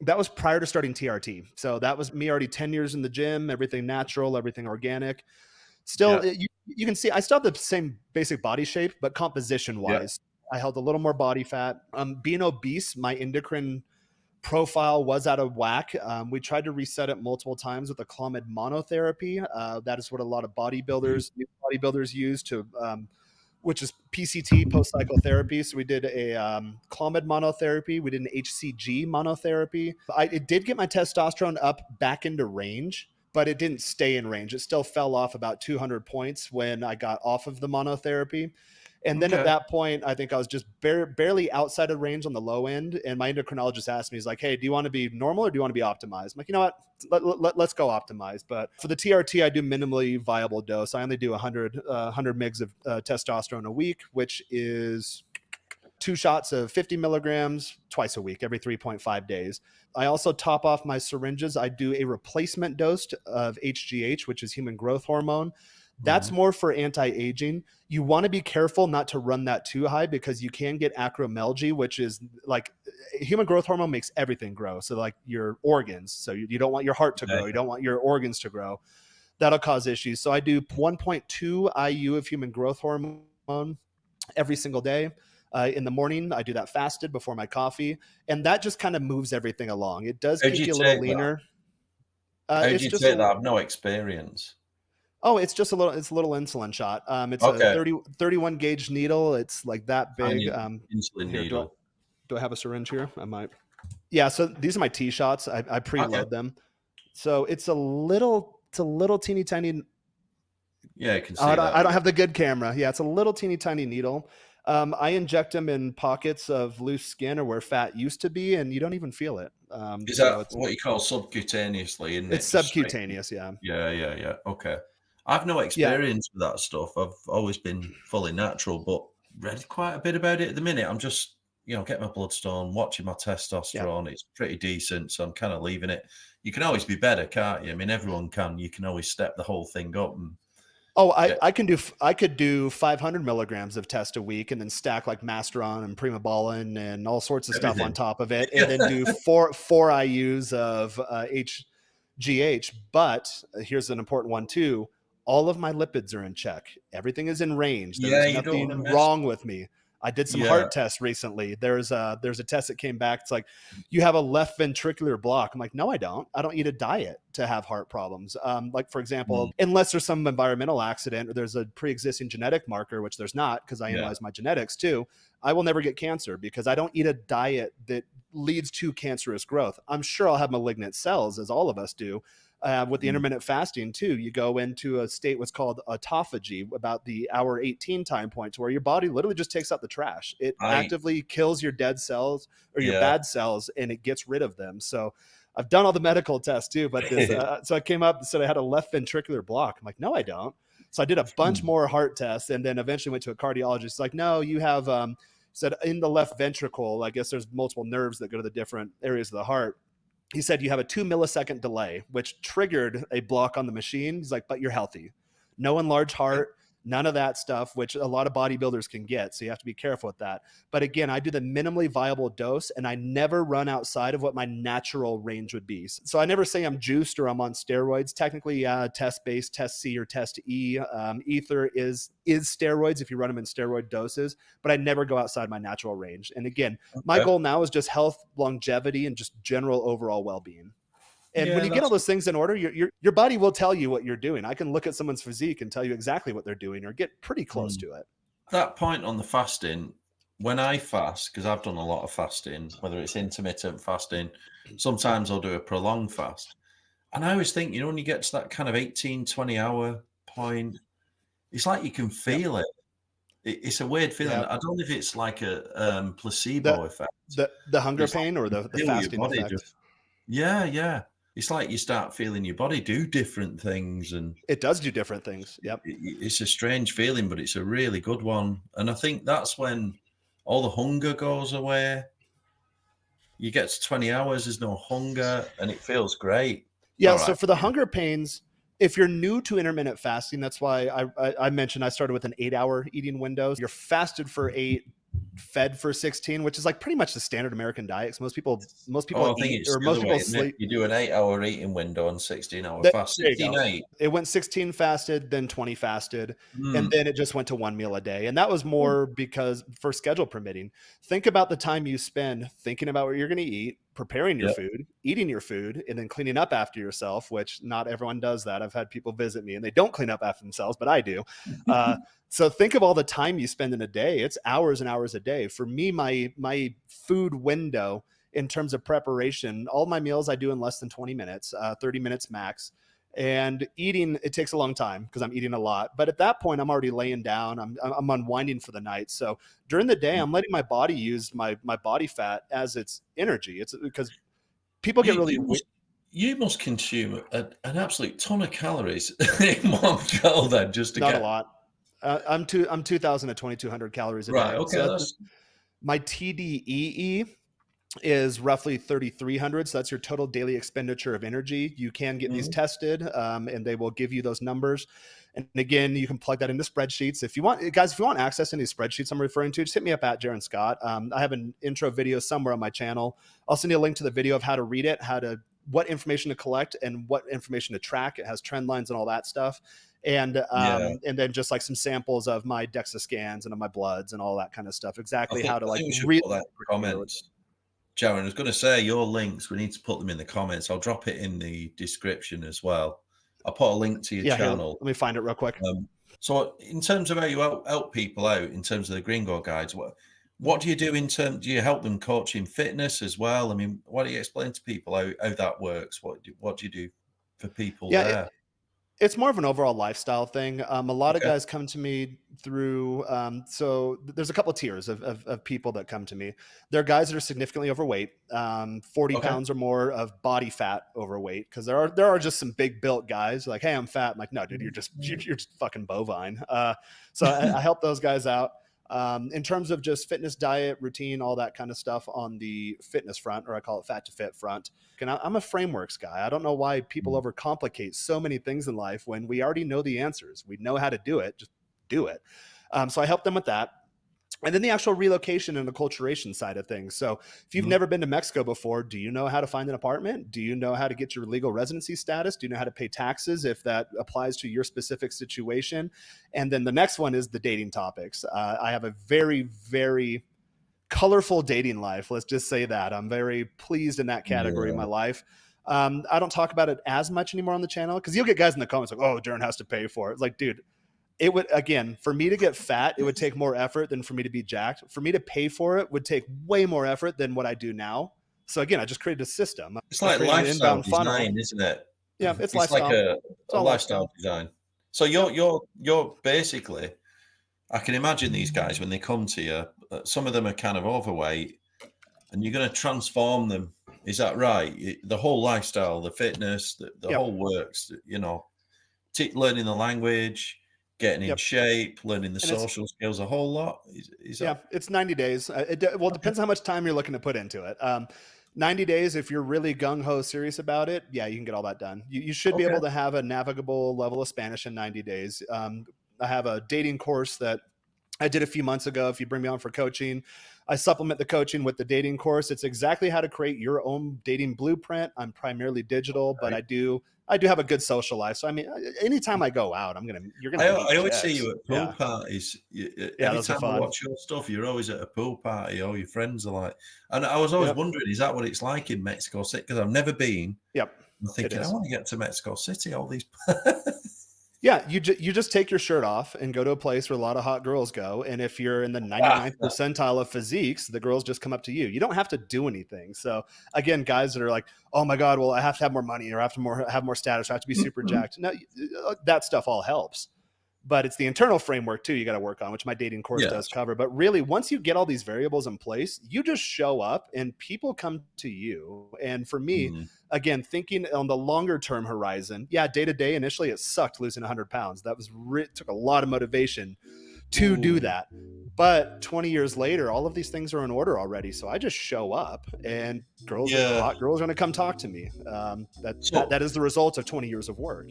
that was prior to starting TRT. So that was me already 10 years in the gym, everything natural, everything organic. Still, Yeah. you can see I still have the same basic body shape, but composition Yeah. wise, I held a little more body fat. Being obese, my endocrine profile was out of whack. We tried to reset it multiple times with a Clomid monotherapy. That is what a lot of new bodybuilders use to, which is PCT, post cycle therapy. So we did a Clomid monotherapy. We did an HCG monotherapy. It did get my testosterone up back into range, but it didn't stay in range. It still fell off about 200 points when I got off of the monotherapy. And then at Okay. that point, I think I was just barely outside of range on the low end. And my endocrinologist asked me, he's like, hey, do you want to be normal or do you want to be optimized? I'm like, you know what? Let's go optimized. But for the TRT, I do minimally viable dose. I only do 100 mgs of testosterone a week, which is 2 shots of 50 milligrams twice a week, every 3.5 days. I also top off my syringes. I do a replacement dose of HGH, which is human growth hormone. That's more for anti-aging. You want to be careful not to run that too high because you can get acromegaly, which is like human growth hormone makes everything grow. So like your organs. So you don't want your heart to grow. You don't want your organs to grow. That'll cause issues. So I do 1.2 IU of human growth hormone every single day. In the morning, I do that fasted before my coffee. And that just kind of moves everything along. It does How do keep you you a little take that? leaner. How do It's you just take that? I've no experience. it's just it's a little insulin shot. It's a Okay. 31 gauge needle. It's like that big. Tiny insulin Here, needle. do I have a syringe here? I might. Yeah. So these are my T shots. I Okay. preload them. So it's a little teeny tiny. Yeah, I can Oh, see that. I don't have the good camera. Yeah, it's a little teeny tiny needle. I inject them in pockets of loose skin or where fat used to be, and you don't even feel it. Is So that what you call subcutaneously, isn't it's it? Just straight. subcutaneous. Yeah. Yeah, yeah, yeah. Okay. I've no Yeah. experience with that stuff. I've always been fully natural, but read quite a bit about it at the minute. I'm just, getting my bloodstone, watching my Yeah. testosterone. It's pretty decent, so I'm kind of leaving it. You can always be better, can't you? I mean, everyone can. You can always step the whole thing up and Oh, get. I could do 500 milligrams of test a week and then stack like Masteron and Primobolan and all sorts of stuff on Everything. top of it, and then do four IUs of HGH. But here's an important one too: all of my lipids are in check. Everything is in range. There Yeah, is you don't want to nothing mess. wrong with me. I did some Yeah. heart tests recently. There's a test that came back. It's like, you have a left ventricular block. I'm like, no, I don't. I don't eat a diet to have heart problems. Like for Mm, example, unless there's some environmental accident or there's a pre-existing genetic marker, which there's not because I yeah. analyze my genetics too, I will never get cancer because I don't eat a diet that leads to cancerous growth. I'm sure I'll have malignant cells, as all of us do. With the Mm, intermittent fasting too, you go into a state what's called autophagy, about the hour 18 time points, where your body literally just takes out the trash. It I actively kills your dead cells or your yeah. bad cells, and it gets rid of them. So I've done all the medical tests too, but so I came up and said I had a left ventricular block. I'm like, no, I don't. So I did a bunch Hmm. more heart tests, and then eventually went to a cardiologist. It's like, no, you have said in the left ventricle. I guess there's multiple nerves that go to the different areas of the heart. He said you have a 2 millisecond delay, which triggered a block on the machine. He's like, but you're healthy. No enlarged heart, none of that stuff, which a lot of bodybuilders can get. So you have to be careful with that. But again, I do the minimally viable dose and I never run outside of what my natural range would be. So I never say I'm juiced or I'm on steroids. Technically, test based, test C or test E. Ether is steroids if you run them in steroid doses, but I never go outside my natural range. And again, my Okay. goal now is just health, longevity, and just general overall well-being. And when Yeah, you get all that's those things in order, your body will tell you what you're doing. I can look at someone's physique and tell you exactly what they're doing or get pretty close mm. to it. That point on the fasting. When I fast, because I've done a lot of fasting, whether it's intermittent fasting, sometimes I'll do a prolonged fast. And I always think, when you get to that kind of 18, 20-hour point, it's like you can Yep. feel it. It's a weird feeling. Yep. I don't know if it's like a The placebo effect, the but hunger it's like pain or you the feel your fasting body effect. just. Yeah, yeah. It's like you start feeling your body do different things, and It does do different things. Yep. it's a strange feeling, but it's a really good one. And I think that's when all the hunger goes away. You get to 20 hours, there's no hunger, and it feels great. Yeah. All So right. for the hunger pains, if you're new to intermittent fasting, that's why I mentioned I started with an 8-hour eating window. You're fasted for 8, fed for 16, which is like pretty much the standard American diet. 'Cause most people Oh, I think eat, it's or the most other way, people isn't it? sleep. You do an 8-hour eating window and 16-hour There fast. you go. 16-8. It went 16 fasted, then 20 fasted, and Mm. then it just went to 1 meal a day, and that was more because for schedule permitting. Think about the time you spend thinking about what you're gonna eat, preparing your Yep. food, eating your food, and then cleaning up after yourself, which not everyone does that. I've had people visit me and they don't clean up after themselves, but I do. Uh, so think of all the time you spend in a day. It's hours and hours a day. For me, my food window in terms of preparation, all my meals I do in less than 20 minutes, 30 minutes max. And eating, it takes a long time because I'm eating a lot. But at that point, I'm already laying down. I'm unwinding for the night. So during the day, I'm letting my body use my body fat as its energy. It's because people get You really you must you must consume an absolute ton of calories in one go then just to not a get lot. I'm 2,000 to 2,200 calories a right, day. okay, So that's my TDEE is roughly 3,300. So that's your total daily expenditure of energy. You can get these mhm, tested, and they will give you those numbers. And again, you can plug that into spreadsheets. If you want, guys, if you want access to any spreadsheets I'm referring to, just hit me up at Jaren Scott. I have an intro video somewhere on my channel. I'll send you a link to the video of how to read it, what information to collect and what information to track. It has trend lines and all that stuff. yeah. And then just like some samples of my DEXA scans and of my bloods and all that kind of stuff. I Exactly how think to I like think we should really put that in the work together with it. comments. Jaren, I was gonna say your links, we need to put them in the comments. I'll drop it in the description as well. I'll put a link to your Yeah, here, let channel. me find it real quick. So in terms of how you help people out in terms of the Gringo guides, what do you do do you help them coach in fitness as well? I mean, why don't you explain to people how that works? What do you do for people Yeah, there? it's more of an overall lifestyle thing. A lot of Okay. guys come to me through, there's a couple tiers of people that come to me. There are guys that are significantly overweight, 40 Okay. pounds or more of body fat overweight. Cause there are just some big built guys like, hey, I'm fat. I'm like, no, dude, you're just fucking bovine. So I help those guys out. In terms of just fitness, diet, routine, all that kind of stuff on the fitness front, or I call it fat to fit front. And I'm a frameworks guy. I don't know why people Mm, overcomplicate so many things in life when we already know the answers. We know how to do it. Just do it. So I help them with that. And then the actual relocation and acculturation side of things. So if you've mhm. never been to Mexico before, do you know how to find an apartment? Do you know how to get your legal residency status? Do you know how to pay taxes if that applies to your specific situation? And then the next one is the dating topics. I have a very, very colorful dating life. Let's just say that. I'm very pleased in that category of my Yeah. life. I don't talk about it as much anymore on the channel because you'll get guys in the comments like, oh, Darren has to pay for it. It's like, dude, it would, again, for me to get fat, it would take more effort than for me to be jacked. For me to pay for it would take way more effort than what I do now. So again, I just created a system. It's I like created an lifestyle inbound funnel. design, isn't it? Yeah, it's It's like lifestyle. It's a all lifestyle lifestyle. design. So Yep. you're basically I can imagine these guys when they come to you, some of them are kind of overweight and you're gonna transform them. Is that right? The whole lifestyle, the fitness, the Yep. whole works, learning the language, getting in Yep. shape, learning the And it's, social skills, a whole lot. Is that yeah, it's 90 days. Well, it okay? depends how much time you're looking to put into it. 90 days, if you're really gung ho serious about it, yeah, you can get all that done. You should be Okay. able to have a navigable level of Spanish in 90 days. I have a dating course that I did a few months ago. If you bring me on for coaching, I supplement the coaching with the dating course. It's exactly how to create your own dating blueprint. I'm primarily digital, but Right. I do have a good social life. So I mean, anytime I go out, you're gonna meet I always see chicks. you at pool Yeah, parties. yeah, Every those are time I fun. watch your stuff, you're always at a pool party. All your friends are like, and I was always Yep, wondering, is that what it's like in Mexico City? Because I've never been. yep, I'm it thinking, I is. want to get to Mexico City. All these. Yeah, you just take your shirt off and go to a place where a lot of hot girls go, and if you're in the 99th percentile of physiques, the girls just come up to you. You don't have to do anything. So again, guys that are like, "Oh my god, well I have to have more money or I have to have more status, or I have to be super jacked." No, that stuff all helps. But it's the internal framework too you got to work on, which my dating course Yeah. does cover. But really, once you get all these variables in place, you just show up and people come to you. And for me, Mm. again, thinking on the longer term horizon, yeah, day to day, initially it sucked losing 100 pounds. That was took a lot of motivation to do Ooh. that. But 20 years later, all of these things are in order already. So I just show up, and Yeah. hot girls are going to come talk to me. That So is the result of 20 years of work.